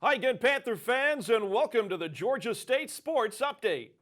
Hi again, Panther fans, and welcome to the Georgia State Sports Update.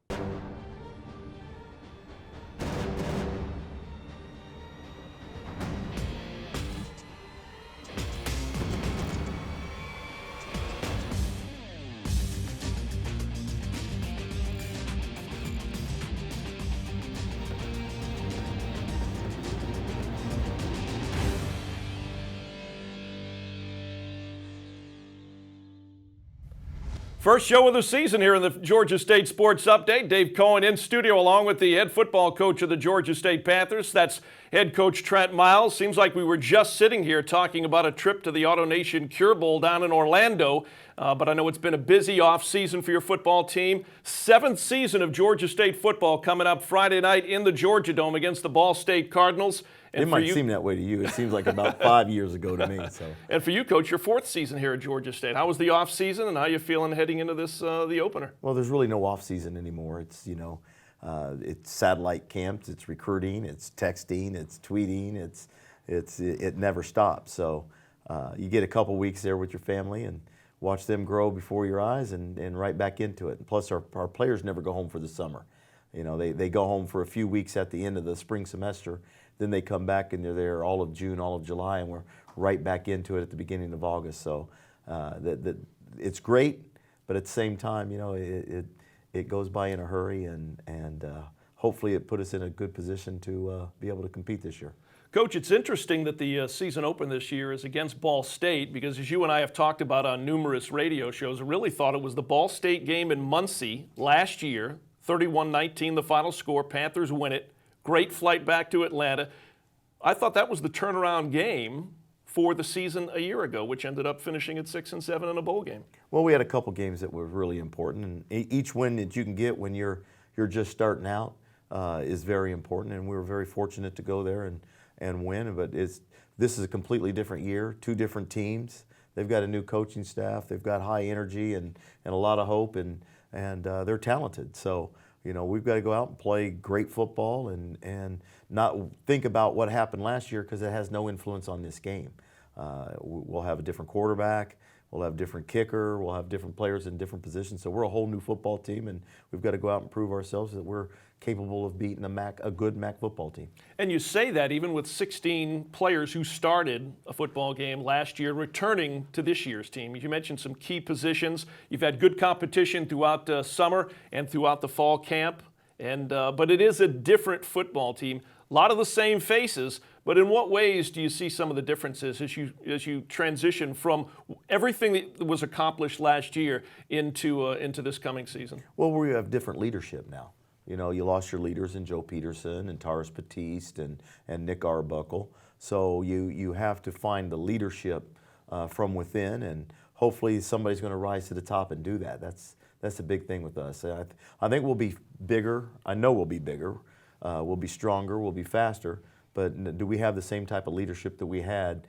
First show of the season here in the Georgia State Sports Update. Dave Cohen in studio along with the head football coach of the Georgia State Panthers. That's head coach Trent Miles. Seems like we were just sitting here talking about a trip to the AutoNation Cure Bowl down in Orlando. But I know it's been a busy off season for your football team. 7th season of Georgia State football coming up Friday night in the Georgia Dome against the Ball State Cardinals. And it might seem that way to you. It seems like about 5 years ago to me. So. And for you, Coach, your 4th season here at Georgia State. How was the off season, and how are you feeling heading into this the opener? Well, there's really no off season anymore. It's it's satellite camps, it's recruiting, it's texting, it's tweeting, it never stops. So you get a couple weeks there with your family and watch them grow before your eyes, and right back into it. And plus, our players never go home for the summer. You know, they go home for a few weeks at the end of the spring semester. Then they come back and they're there all of June, all of July, and we're right back into it at the beginning of August. So it's great, but at the same time, you know, it goes by in a hurry, and hopefully it put us in a good position to be able to compete this year. Coach, it's interesting that the season open this year is against Ball State, because as you and I have talked about on numerous radio shows, I really thought it was the Ball State game in Muncie last year, 31-19 the final score, Panthers win it. Great flight back to Atlanta. I thought that was the turnaround game for the season a year ago, which ended up finishing at 6-7 in a bowl game. Well, we had a couple games that were really important, and each win that you can get when you're just starting out is very important, and we were very fortunate to go there and win. But this is a completely different year, 2 different teams. They've got a new coaching staff. They've got high energy and a lot of hope, and they're talented. So, you know, we've got to go out and play great football and not think about what happened last year, because it has no influence on this game. We'll have a different quarterback. We'll have a different kicker. We'll have different players in different positions. So we're a whole new football team, and we've got to go out and prove ourselves that we're capable of beating a good MAC football team. And you say that even with 16 players who started a football game last year returning to this year's team. You mentioned some key positions. You've had good competition throughout summer and throughout the fall camp. But it is a different football team. A lot of the same faces, but in what ways do you see some of the differences as you transition from everything that was accomplished last year into this coming season? Well, we have different leadership now. You know, you lost your leaders in Joe Peterson and Taurus Batiste and Nick Arbuckle. So you have to find the leadership from within, and hopefully somebody's going to rise to the top and do that. That's the big thing with us. I think we'll be bigger. I know we'll be bigger. We'll be stronger. We'll be faster. But do we have the same type of leadership that we had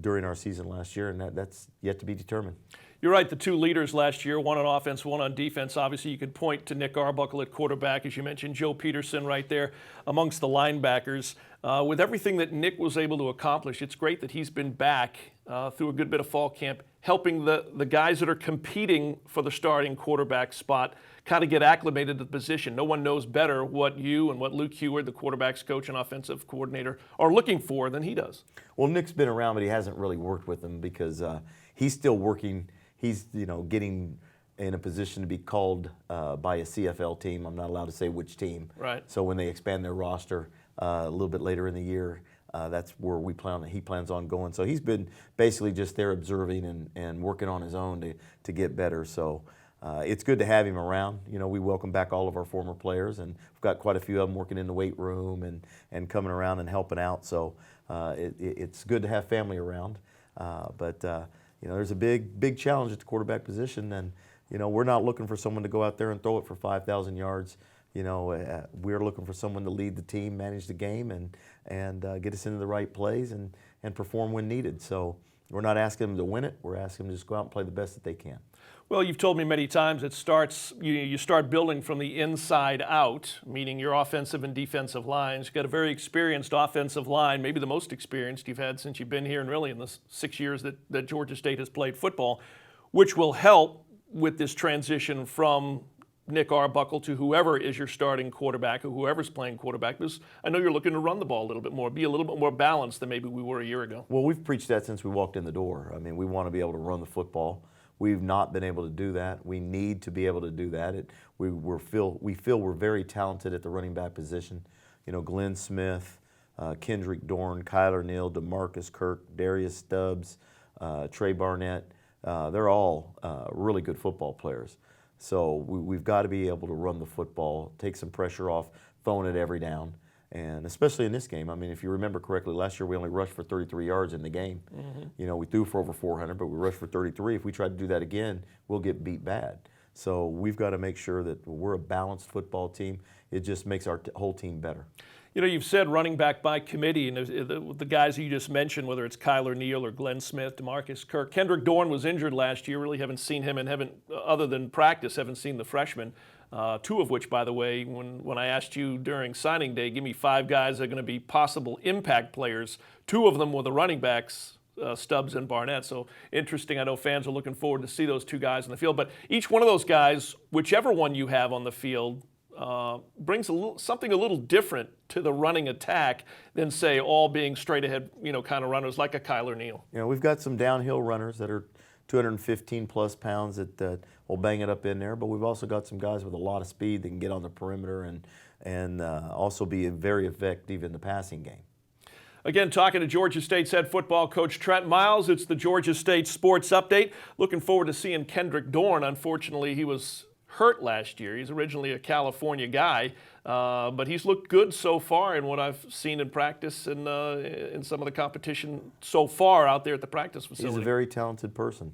during our season last year? And that's yet to be determined. You're right, the 2 leaders last year, one on offense, one on defense. Obviously, you could point to Nick Arbuckle at quarterback, as you mentioned, Joe Peterson right there amongst the linebackers. With everything that Nick was able to accomplish, it's great that he's been back through a good bit of fall camp, helping the guys that are competing for the starting quarterback spot kind of get acclimated to the position. No one knows better what you and what Luke Heward, the quarterback's coach and offensive coordinator, are looking for than he does. Well, Nick's been around, but he hasn't really worked with them because he's still working. He's getting in a position to be called by a CFL team. I'm not allowed to say which team. Right. So when they expand their roster a little bit later in the year, that's where he plans on going. So he's been basically just there observing and working on his own to get better. So it's good to have him around. You know, we welcome back all of our former players, and we've got quite a few of them working in the weight room and coming around and helping out. So it's good to have family around. You know, there's a big challenge at the quarterback position, and you know, we're not looking for someone to go out there and throw it for 5,000 yards. You know, we're looking for someone to lead the team, manage the game, and get us into the right plays and perform when needed. So we're not asking them to win it. We're asking them to just go out and play the best that they can. Well, you've told me many times it starts, you start building from the inside out, meaning your offensive and defensive lines. You've got a very experienced offensive line, maybe the most experienced you've had since you've been here and really in the 6 years that Georgia State has played football. which will help with this transition from Nick Arbuckle to whoever is your starting quarterback or whoever's playing quarterback, because I know you're looking to run the ball a little bit more, be a little bit more balanced than maybe we were a year ago. Well, we've preached that since we walked in the door. I mean, we want to be able to run the football. We've not been able to do that. We need to be able to do that. We feel we're very talented at the running back position. You know, Glenn Smith, Kendrick Dorn, Kyler Neal, DeMarcus Kirk, Darius Stubbs, Trey Barnett. They're all really good football players. So we've got to be able to run the football, take some pressure off, throwing it every down. And especially in this game, I mean, if you remember correctly, last year we only rushed for 33 yards in the game. You know, we threw for over 400, but we rushed for 33. If we try to do that again, we'll get beat bad. So we've got to make sure that we're a balanced football team. It just makes our whole team better. You know, you've said running back by committee, and the guys you just mentioned, whether it's Kyler Neal or Glenn Smith, DeMarcus Kirk. Kendrick Dorn was injured last year. Really haven't seen him, and other than practice, haven't seen the freshman. Two of which, by the way, when I asked you during signing day, give me 5 guys that are going to be possible impact players. 2 of them were the running backs, Stubbs and Barnett. So interesting. I know fans are looking forward to see those 2 guys in the field. But each one of those guys, whichever one you have on the field, brings something a little different to the running attack than, say, all being straight ahead, you know, kind of runners like a Kyler Neal. You know, we've got some downhill runners that are 215 plus pounds that will bang it up in there, but we've also got some guys with a lot of speed that can get on the perimeter and also be very effective in the passing game. Again, talking to Georgia State's head football coach Trent Miles. It's the Georgia State Sports Update. Looking forward to seeing Kendrick Dorn. Unfortunately, he was hurt last year. He's originally a California guy, but he's looked good so far in what I've seen in practice and in some of the competition so far out there at the practice facility. He's a very talented person.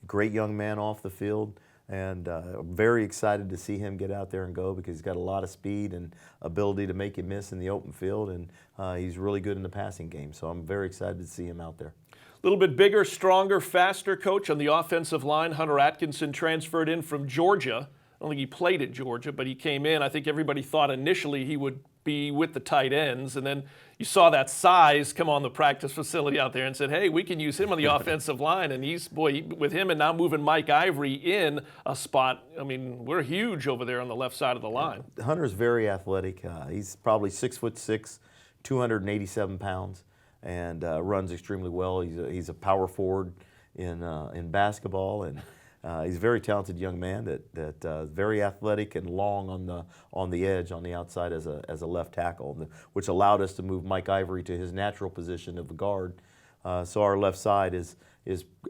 Great young man off the field, and very excited to see him get out there and go because he's got a lot of speed and ability to make you miss in the open field, and he's really good in the passing game. So I'm very excited to see him out there. A little bit bigger, stronger, faster coach on the offensive line. Hunter Atkinson transferred in from Georgia. I don't think he played at Georgia, but he came in. I think everybody thought initially he would be with the tight ends, and then you saw that size come on the practice facility out there and said, hey, we can use him on the offensive line. And with him and now moving Mike Ivory in a spot, I mean, we're huge over there on the left side of the line. Hunter's very athletic. He's probably 6'6", 287 pounds. And runs extremely well. He's a power forward in basketball, and he's a very talented young man that is very athletic and long on the edge on the outside as a left tackle, which allowed us to move Mike Ivory to his natural position of the guard. So our left side is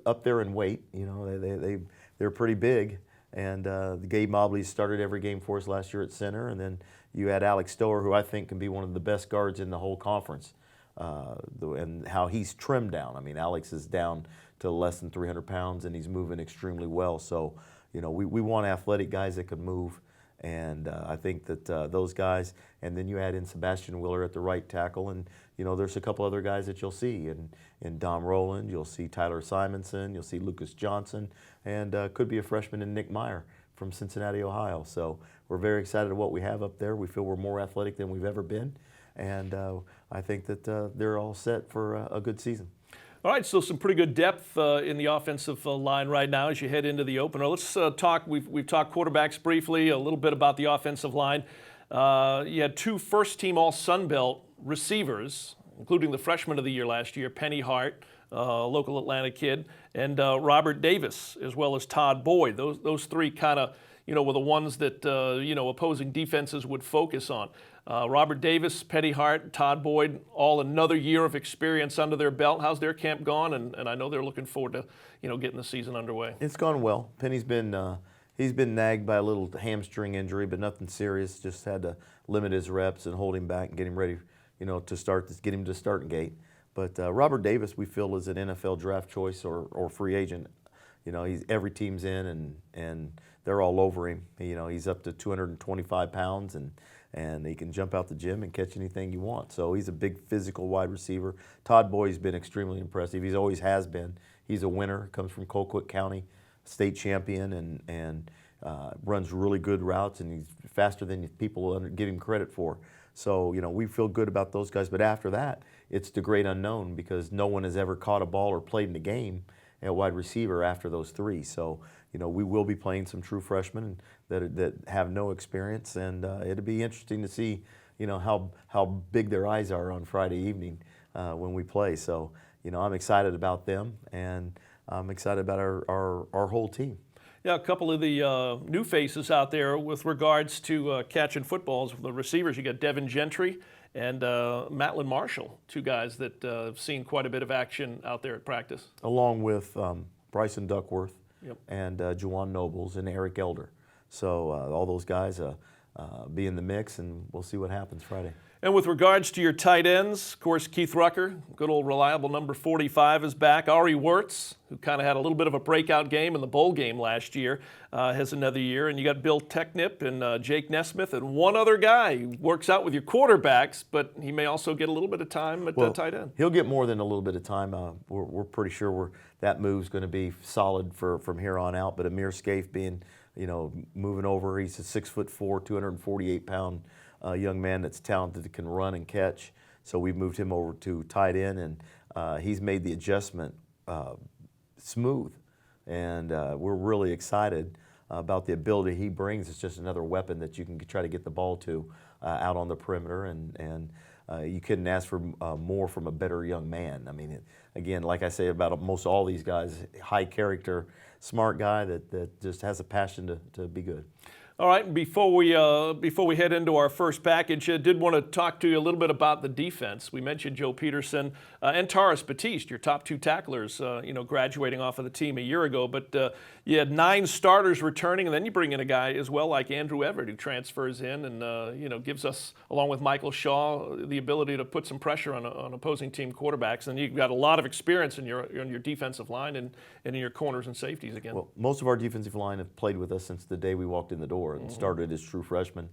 up there in weight. You know, they're pretty big. And Gabe Mobley started every game for us last year at center, and then you had Alex Stower, who I think can be one of the best guards in the whole conference. And how he's trimmed down. I mean, Alex is down to less than 300 pounds, and he's moving extremely well. So, you know, we want athletic guys that can move, and I think that those guys, and then you add in Sebastian Willer at the right tackle, and, you know, there's a couple other guys that you'll see. In Dom Rowland, you'll see Tyler Simonson, you'll see Lucas Johnson, and could be a freshman in Nick Meyer from Cincinnati, Ohio. So we're very excited about what we have up there. We feel we're more athletic than we've ever been. And I think that they're all set for a good season. All right, so some pretty good depth in the offensive line right now as you head into the opener. Let's talk. We've talked quarterbacks briefly, a little bit about the offensive line. You had 2 first-team All-Sun Belt receivers, including the freshman of the year last year, Penny Hart, local Atlanta kid, and Robert Davis, as well as Todd Boyd. Those 3 kind of, you know, were the ones that opposing defenses would focus on. Robert Davis, Penny Hart, Todd Boyd, all another year of experience under their belt. How's their camp gone? And I know they're looking forward to, you know, getting the season underway. It's gone well. Penny's been he's been nagged by a little hamstring injury, but nothing serious. Just had to limit his reps and hold him back and get him ready, you know, get him to starting gate. But Robert Davis, we feel, is an NFL draft choice or free agent. You know, every team's in and they're all over him. You know, he's up to 225 pounds and he can jump out the gym and catch anything you want. So he's a big physical wide receiver. Todd Boyd's been extremely impressive. He always has been. He's a winner, comes from Colquitt County, state champion, and runs really good routes, and he's faster than people give him credit for. So, you know, we feel good about those guys. But after that, it's the great unknown because no one has ever caught a ball or played in a game. at wide receiver after those three. So, we will be playing some true freshmen that have no experience, and it'll be interesting to see, how big their eyes are on Friday evening when we play. So, I'm excited about them, and I'm excited about our whole team. Yeah, a couple of the new faces out there with regards to catching footballs. The receivers, you got Devin Gentry and Matlin Marshall, two guys that have seen quite a bit of action out there at practice. Along with Bryson Duckworth, yep, and Juwan Nobles and Eric Elder. So all those guys be in the mix, and we'll see what happens Friday. And with regards to your tight ends, of course, Keith Rucker, good old reliable number 45, is back. Ari Wirtz, who kind of had a little bit of a breakout game in the bowl game last year, has another year. And you got Bill Technip and Jake Nesmith and one other guy who works out with your quarterbacks, but he may also get a little bit of time at tight end. He'll get more than a little bit of time. We're pretty sure that move's going to be solid from here on out. But Amir Scaife being, moving over, he's a 6'4", 248-pound young man that's talented, that can run and catch. So we've moved him over to tight end, and he's made the adjustment smooth. And we're really excited about the ability he brings. It's just another weapon that you can try to get the ball to out on the perimeter, and you couldn't ask for more from a better young man. I mean, again, like I say about most all these guys, high character, smart guy that just has a passion to be good. All right, before we head into our first package, I did want to talk to you a little bit about the defense. We mentioned Joe Peterson and Taurus Batiste, your top two tacklers, graduating off of the team a year ago. But you had 9 starters returning, and then you bring in a guy as well like Andrew Everett, who transfers in and gives us, along with Michael Shaw, the ability to put some pressure on opposing team quarterbacks. And you've got a lot of experience in your defensive line and in your corners and safeties again. Well, most of our defensive line have played with us since the day we walked in the door and started as true freshmen.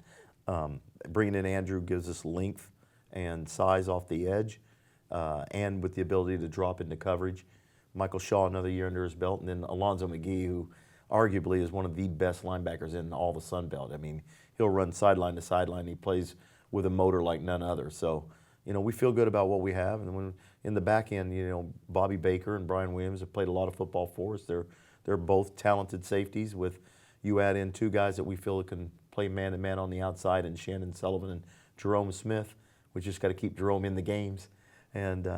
Bringing in Andrew gives us length and size off the edge, and with the ability to drop into coverage. Michael Shaw, another year under his belt, and then Alonzo McGee, who arguably is one of the best linebackers in all the Sun Belt. I mean, he'll run sideline to sideline. He plays with a motor like none other. So, we feel good about what we have. And when in the back end, Bobby Baker and Brian Williams have played a lot of football for us. They're both talented safeties. With you add in 2 guys that we feel can play man-to-man on the outside, and Shannon Sullivan and Jerome Smith. We just got to keep Jerome in the games. And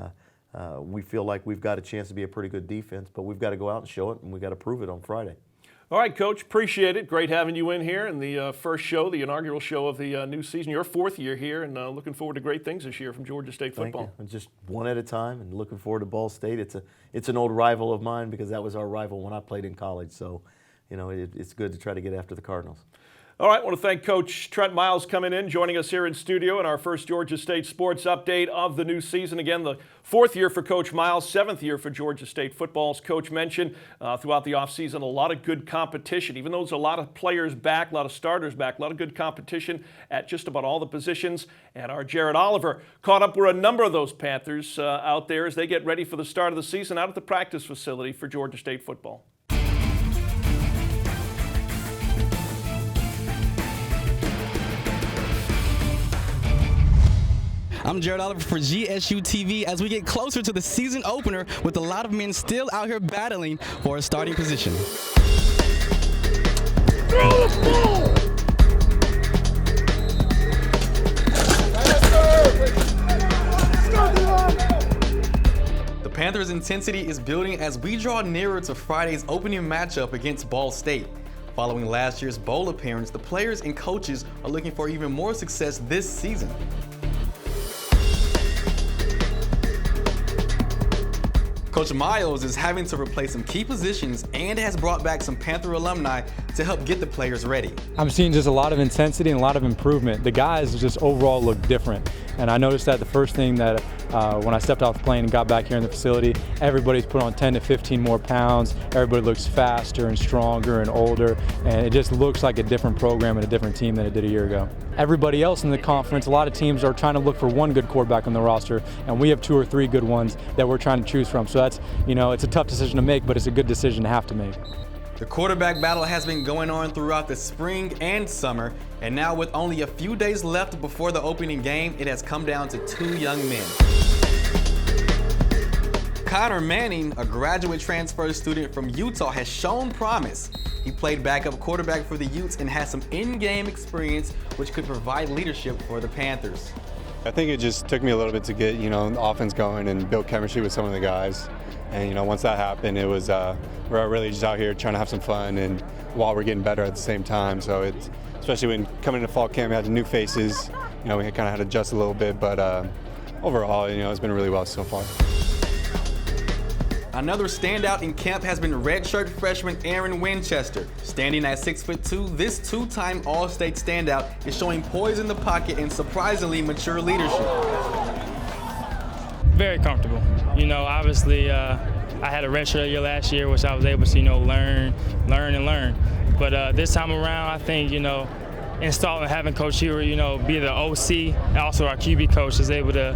we feel like we've got a chance to be a pretty good defense, but we've got to go out and show it, and we've got to prove it on Friday. All right, Coach, appreciate it. Great having you in here in the first show, the inaugural show of the new season. Your 4th year here, and looking forward to great things this year from Georgia State football. Thank you. Just one at a time, and looking forward to Ball State. It's an old rival of mine because that was our rival when I played in college. So, it's good to try to get after the Cardinals. All right, I want to thank Coach Trent Miles coming in, joining us here in studio in our first Georgia State sports update of the new season. Again, the 4th year for Coach Miles, 7th year for Georgia State football. As Coach mentioned, throughout the offseason, a lot of good competition. Even though there's a lot of players back, a lot of starters back, a lot of good competition at just about all the positions. And our Jared Oliver caught up with a number of those Panthers out there as they get ready for the start of the season out at the practice facility for Georgia State football. I'm Jared Oliver for GSU TV as we get closer to the season opener with a lot of men still out here battling for a starting position. Throw the ball! The Panthers' intensity is building as we draw nearer to Friday's opening matchup against Ball State. Following last year's bowl appearance, the players and coaches are looking for even more success this season. Coach Miles is having to replace some key positions and has brought back some Panther alumni to help get the players ready. I'm seeing just a lot of intensity and a lot of improvement. The guys just overall look different. And I noticed that the first thing that when I stepped off the plane and got back here in the facility, everybody's put on 10 to 15 more pounds. Everybody looks faster and stronger and older. And it just looks like a different program and a different team than it did a year ago. Everybody else in the conference, a lot of teams are trying to look for one good quarterback on the roster, and we have 2 or 3 good ones that we're trying to choose from. So that's, it's a tough decision to make, but it's a good decision to have to make. The quarterback battle has been going on throughout the spring and summer, and now with only a few days left before the opening game, it has come down to 2 young men. Connor Manning, a graduate transfer student from Utah, has shown promise. He played backup quarterback for the Utes and has some in-game experience which could provide leadership for the Panthers. I think it just took me a little bit to get, the offense going and build chemistry with some of the guys. And, once that happened, it was, we're really just out here trying to have some fun and while we're getting better at the same time. So it's, especially when coming into fall camp, we had the new faces, we kind of had to adjust a little bit, but overall, it's been really well so far. Another standout in camp has been redshirt freshman Aaron Winchester. Standing at 6'2", this two-time All-State standout is showing poise in the pocket and surprisingly mature leadership. Very comfortable. Obviously, I had a redshirt year last year, which I was able to, learn. But this time around, I think, installing having Coach Hewer, be the OC, and also our QB coach is able to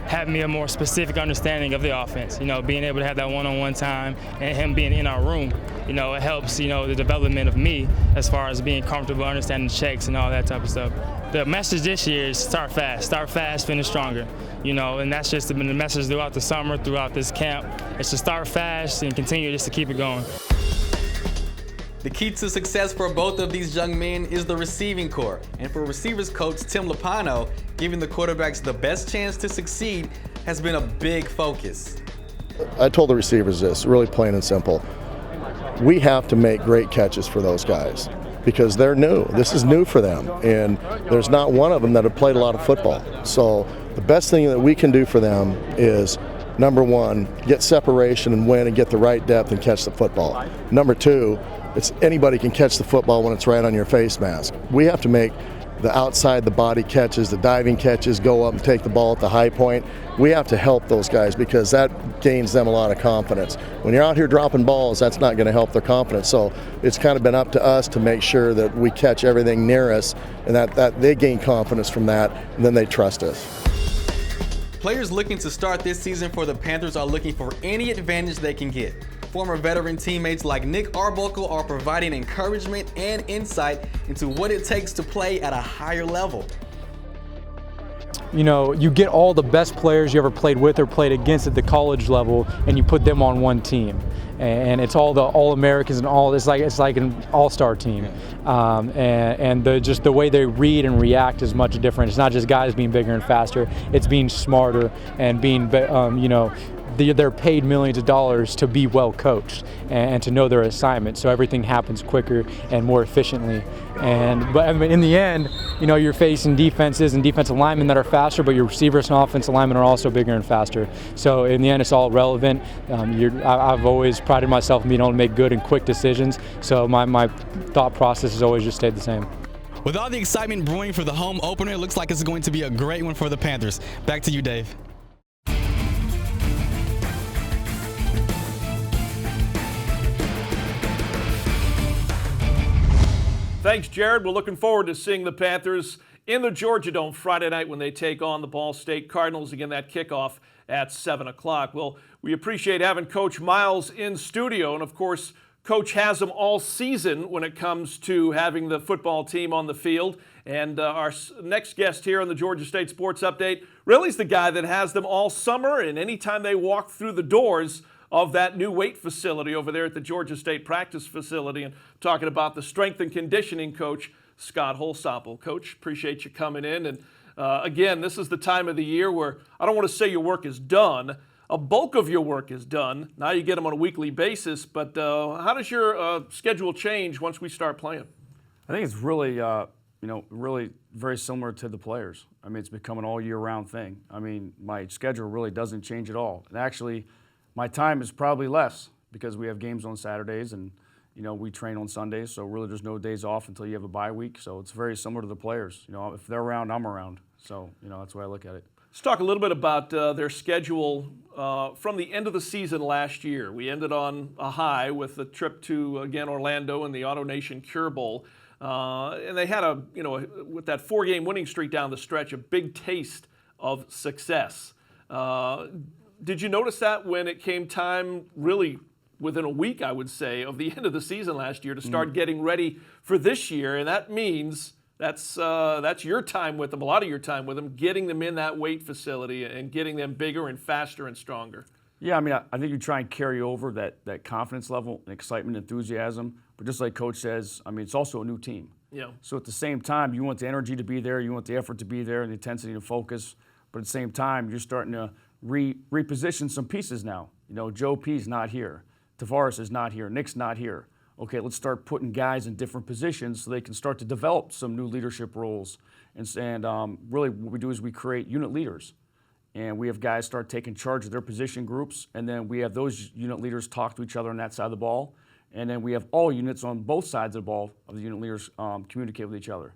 have me a more specific understanding of the offense. Being able to have that one-on-one time and him being in our room, it helps, the development of me as far as being comfortable, understanding checks and all that type of stuff. The message this year is start fast, finish stronger. And that's just been the message throughout the summer, throughout this camp. It's to start fast and continue just to keep it going. The key to success for both of these young men is the receiving core. And for receivers coach Tim Lopano, giving the quarterbacks the best chance to succeed has been a big focus. I told the receivers this, really plain and simple. We have to make great catches for those guys because they're new. This is new for them. And there's not one of them that have played a lot of football. So the best thing that we can do for them is, number one, get separation and win and get the right depth and catch the football. Number two, anybody can catch the football when it's right on your face mask. We have to make the outside the body catches, the diving catches, go up and take the ball at the high point. We have to help those guys because that gains them a lot of confidence. When you're out here dropping balls, that's not going to help their confidence. So it's kind of been up to us to make sure that we catch everything near us and that they gain confidence from that and then they trust us. Players looking to start this season for the Panthers are looking for any advantage they can get. Former veteran teammates like Nick Arbuckle are providing encouragement and insight into what it takes to play at a higher level. You get all the best players you ever played with or played against at the college level, and you put them on one team. And it's all the All-Americans and it's like an all-star team. And just the way they read and react is much different. It's not just guys being bigger and faster. It's being smarter and being, they're paid millions of dollars to be well coached and to know their assignment, so everything happens quicker and more efficiently. But in the end, you're facing defenses and defensive linemen that are faster, but your receivers and offensive linemen are also bigger and faster. So in the end, it's all relevant. I've always prided myself in being able to make good and quick decisions, so my thought process has always just stayed the same. With all the excitement brewing for the home opener, it looks like it's going to be a great one for the Panthers. Back to you, Dave. Thanks, Jared. We're looking forward to seeing the Panthers in the Georgia Dome Friday night when they take on the Ball State Cardinals. Again, that kickoff at 7 o'clock. Well, we appreciate having Coach Miles in studio. And, of course, Coach has them all season when it comes to having the football team on the field. And our next guest here on the Georgia State Sports Update really is the guy that has them all summer and anytime they walk through the doors of that new weight facility over there at the Georgia State practice facility, and talking about the strength and conditioning coach, Scott Holsopple. Coach, appreciate you coming in. And again, this is the time of the year where I don't want to say your work is done. A bulk of your work is done. Now you get them on a weekly basis, but how does your schedule change once we start playing? I think it's really, really very similar to the players. I mean, it's become an all year round thing. I mean, my schedule really doesn't change at all. And actually, my time is probably less because we have games on Saturdays and, we train on Sundays. So really there's no days off until you have a bye week. So it's very similar to the players. If they're around, I'm around. So, that's the way I look at it. Let's talk a little bit about their schedule from the end of the season last year. We ended on a high with the trip to, again, Orlando and the AutoNation Cure Bowl. And they had with that 4-game winning streak down the stretch, a big taste of success. Did you notice that when it came time, really within a week, I would say, of the end of the season last year to start getting ready for this year? And that means that's your time with them, a lot of your time with them, getting them in that weight facility and getting them bigger and faster and stronger. Yeah, I mean, I think you try and carry over that confidence level and excitement, enthusiasm. But just like Coach says, I mean, it's also a new team. Yeah. So at the same time, you want the energy to be there, you want the effort to be there, and the intensity to focus. But at the same time, you're starting to reposition some pieces now. You know, Joe P's not here. Tavares is not here. Nick's not here. Okay, let's start putting guys in different positions so they can start to develop some new leadership roles. And really what we do is we create unit leaders. And we have guys start taking charge of their position groups, and then we have those unit leaders talk to each other on that side of the ball. And then we have all units on both sides of the ball of the unit leaders communicate with each other.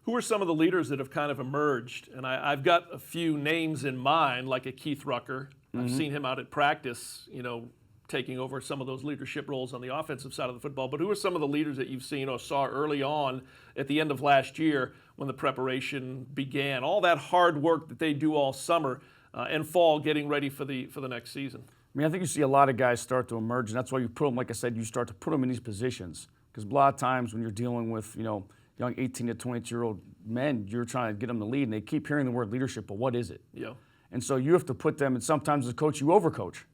Who are some of the leaders that have kind of emerged? And I've got a few names in mind, like a Keith Rucker. I've seen him out at practice, you know, taking over some of those leadership roles on the offensive side of the football. But who are some of the leaders that you've seen or saw early on at the end of last year when the preparation began? All that hard work that they do all summer and fall getting ready for the next season. I mean, I think you see a lot of guys start to emerge, and that's why you put them, like I said, you start to put them in these positions. Because a lot of times when you're dealing with, you know, young 18 to 22-year-old men, you're trying to get them to lead, and they keep hearing the word leadership, but what is it? Yeah. And so you have to put them, and sometimes as a coach, you overcoach.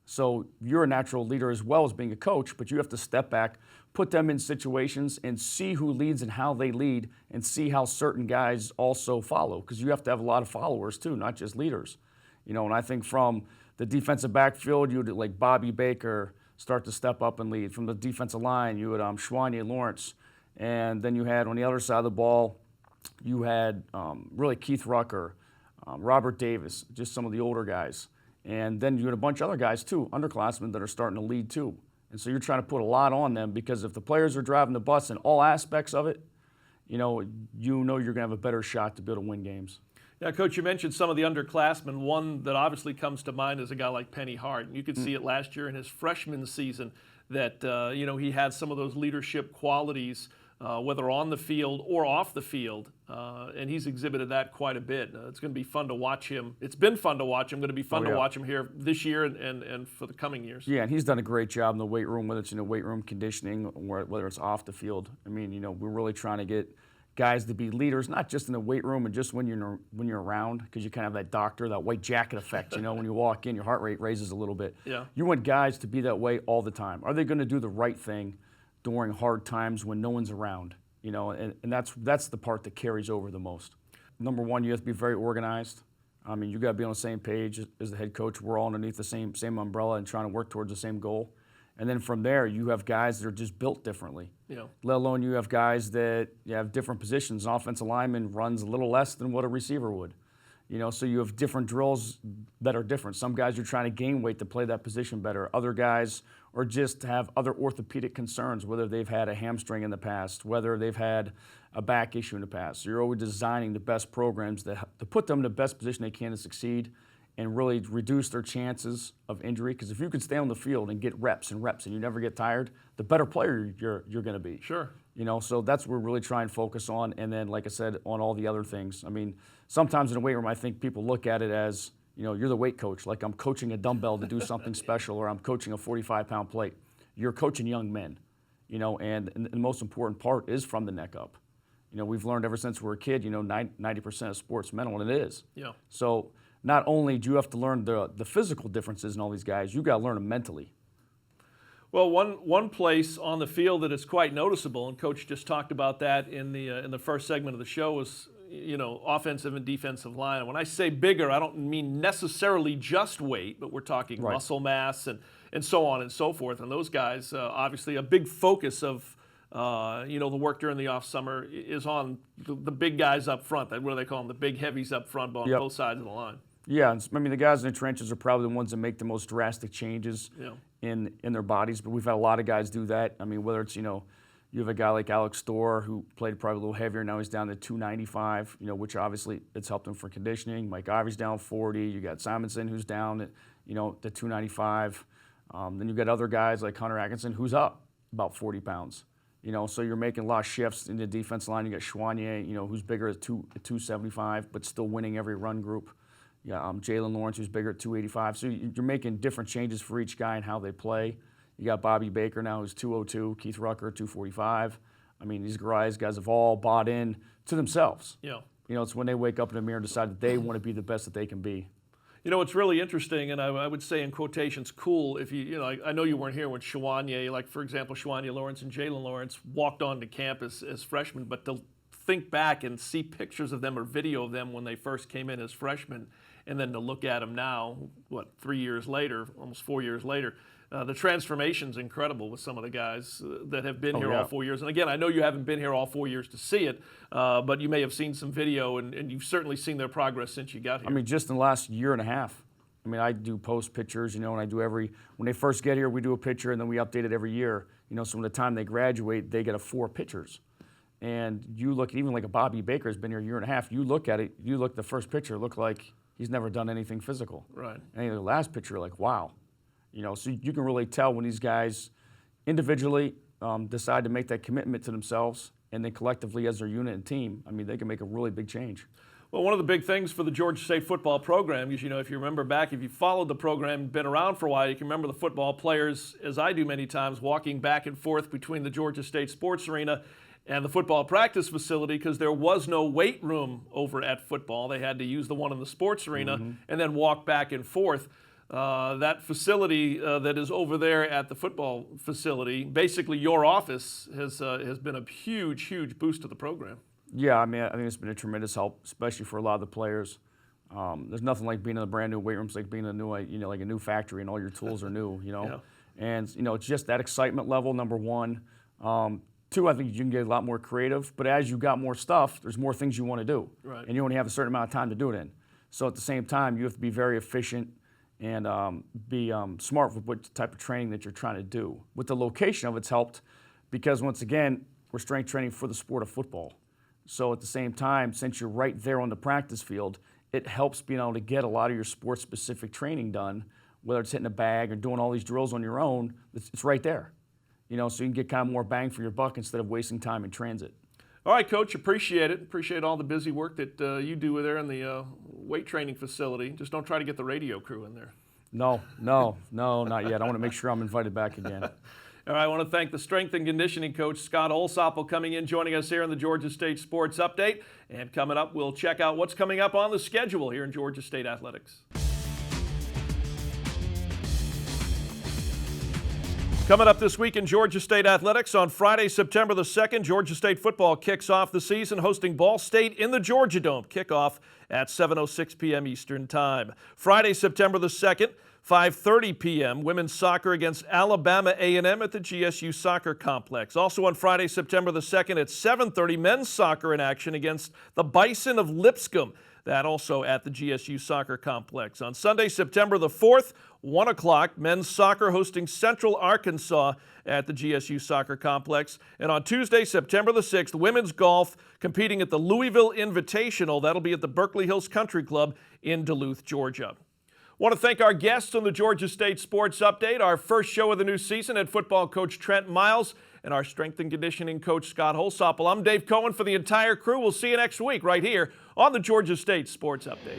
So you're a natural leader as well as being a coach, but you have to step back, put them in situations, and see who leads and how they lead, and see how certain guys also follow. Because you have to have a lot of followers too, not just leaders. You know, and I think from the defensive backfield, you would like Bobby Baker start to step up and lead. From the defensive line, you had Schwanye Lawrence. And then you had on the other side of the ball, you had really Keith Rucker, Robert Davis, just some of the older guys. And then you had a bunch of other guys too, underclassmen that are starting to lead too. And so you're trying to put a lot on them because if the players are driving the bus in all aspects of it, you know you're going to have a better shot to be able to win games. Yeah, Coach, you mentioned some of the underclassmen. One that obviously comes to mind is a guy like Penny Hart. And you could see it last year in his freshman season that, you know, he had some of those leadership qualities, whether on the field or off the field. And he's exhibited that quite a bit. It's going to be fun to watch him. It's been fun to watch him. Going to be fun to watch him here this year and for the coming years. Yeah, and he's done a great job in the weight room, whether it's in the weight room conditioning or whether it's off the field. I mean, you know, we're really trying to get guys to be leaders, not just in the weight room and just when you're around, because you kind of have that doctor, that white jacket effect. You know, when you walk in, your heart rate raises a little bit. Yeah. You want guys to be that way all the time. Are they going to do the right thing during hard times when no one's around? You know, and that's the part that carries over the most. Number one, you have to be very organized. I mean, you got to be on the same page as the head coach. We're all underneath the same umbrella and trying to work towards the same goal. And then from there, you have guys that are just built differently. Yeah. Let alone you have guys that have different positions. An offensive lineman runs a little less than what a receiver would. You know, so you have different drills that are different. Some guys are trying to gain weight to play that position better. Other guys are just have other orthopedic concerns, whether they've had a hamstring in the past, whether they've had a back issue in the past. So you're always designing the best programs to put them in the best position they can to succeed and really reduce their chances of injury. Because if you can stay on the field and get reps and reps and you never get tired, the better player you're going to be. Sure. You know, so that's what we're really trying to focus on. And then, like I said, on all the other things. I mean, sometimes in the weight room, I think people look at it as, you know, you're the weight coach. Like I'm coaching a dumbbell to do something special, or I'm coaching a 45-pound plate. You're coaching young men, you know, and the most important part is from the neck up. You know, we've learned ever since we were a kid, you know, 90% of sport's mental, and it is. Yeah. So not only do you have to learn the physical differences in all these guys, you got to learn them mentally. Well, one place on the field that is quite noticeable, and Coach just talked about that in the first segment of the show, was, you know, offensive and defensive line. And when I say bigger, I don't mean necessarily just weight, but we're talking muscle mass and so on and so forth. And those guys, obviously, a big focus of you know, the work during the off summer is on the big guys up front. What do they call them? The big heavies up front on both sides of the line. Yeah, I mean, the guys in the trenches are probably the ones that make the most drastic changes in their bodies, but we've had a lot of guys do that. I mean, whether it's, you know, you have a guy like Alex Storr who played probably a little heavier, now he's down to 295, you know, which obviously it's helped him for conditioning. Mike Ivy's down 40. You got Simonson who's down at, you know, to 295. Then you've got other guys like Hunter Atkinson who's up about 40 pounds. You know, so you're making a lot of shifts in the defense line. You got Schwanye, you know, who's bigger at 275, but still winning every run group. Yeah, Jalen Lawrence, who's bigger at 285. So you're making different changes for each guy and how they play. You got Bobby Baker now, who's 202. Keith Rucker, 245. I mean, these guys have all bought in to themselves. Yeah. You know, it's when they wake up in the mirror and decide that they want to be the best that they can be. You know, it's really interesting, and I would say in quotations, cool. If you know, I know you weren't here when Shawanya, like for example, Shawanya Lawrence and Jalen Lawrence walked onto campus as freshmen, but to think back and see pictures of them or video of them when they first came in as freshmen, and then to look at them now, what, 3 years later, almost 4 years later, the transformation's incredible with some of the guys that have been here all 4 years. And again, I know you haven't been here all 4 years to see it, but you may have seen some video, and you've certainly seen their progress since you got here. I mean, just in the last year and a half. I mean, I do post pictures, you know, and I do when they first get here, we do a picture, and then we update it every year. You know, so from the time they graduate, they get 4 pictures. And you look, even like a Bobby Baker has been here a year and a half, you look at it, you look, the first picture look like he's never done anything physical. Right. And the last picture, like, wow. You know, so you can really tell when these guys individually decide to make that commitment to themselves, and then collectively as their unit and team, I mean, they can make a really big change. Well, one of the big things for the Georgia State football program is, you know, if you remember back, if you followed the program, been around for a while, you can remember the football players, as I do many times, walking back and forth between the Georgia State Sports Arena and the football practice facility because there was no weight room over at football. They had to use the one in the sports arena and then walk back and forth. That facility that is over there at the football facility, basically your office, has been a huge, huge boost to the program. Yeah, I mean, I think it's been a tremendous help, especially for a lot of the players. There's nothing like being in a brand new weight room. It's like being in a new, you know, like a new factory, and all your tools are new, you know. Yeah. And you know, it's just that excitement level. Number one. 2, I think you can get a lot more creative. But as you got more stuff, there's more things you want to do, Right. and you only have a certain amount of time to do it in. So at the same time, you have to be very efficient and be smart with what type of training that you're trying to do. With the location of it's helped because, once again, we're strength training for the sport of football. So at the same time, since you're right there on the practice field, it helps being able to get a lot of your sport-specific training done, whether it's hitting a bag or doing all these drills on your own. It's right there, you know, so you can get kind of more bang for your buck instead of wasting time in transit. All right, Coach, appreciate it. Appreciate all the busy work that you do there in the weight training facility. Just don't try to get the radio crew in there. No, not yet. I want to make sure I'm invited back again. All right, I want to thank the strength and conditioning coach, Scott Olsopple, coming in, joining us here in the Georgia State Sports Update. And coming up, we'll check out what's coming up on the schedule here in Georgia State Athletics. Coming up this week in Georgia State Athletics, on Friday, September the 2nd, Georgia State football kicks off the season hosting Ball State in the Georgia Dome. Kickoff at 7:06 p.m. Eastern Time. Friday, September the 2nd, 5:30 p.m., women's soccer against Alabama A&M at the GSU Soccer Complex. Also on Friday, September the 2nd at 7:30, men's soccer in action against the Bison of Lipscomb. That also at the GSU Soccer Complex. On Sunday, September the 4th, 1 o'clock, men's soccer hosting Central Arkansas at the GSU Soccer Complex. And on Tuesday, September the 6th, women's golf competing at the Louisville Invitational. That'll be at the Berkeley Hills Country Club in Duluth, Georgia. Want to thank our guests on the Georgia State Sports Update, our first show of the new season, head football coach Trent Miles and our strength and conditioning coach Scott Olsopple. I'm Dave Cohen for the entire crew. We'll see you next week right here on the Georgia State Sports Update.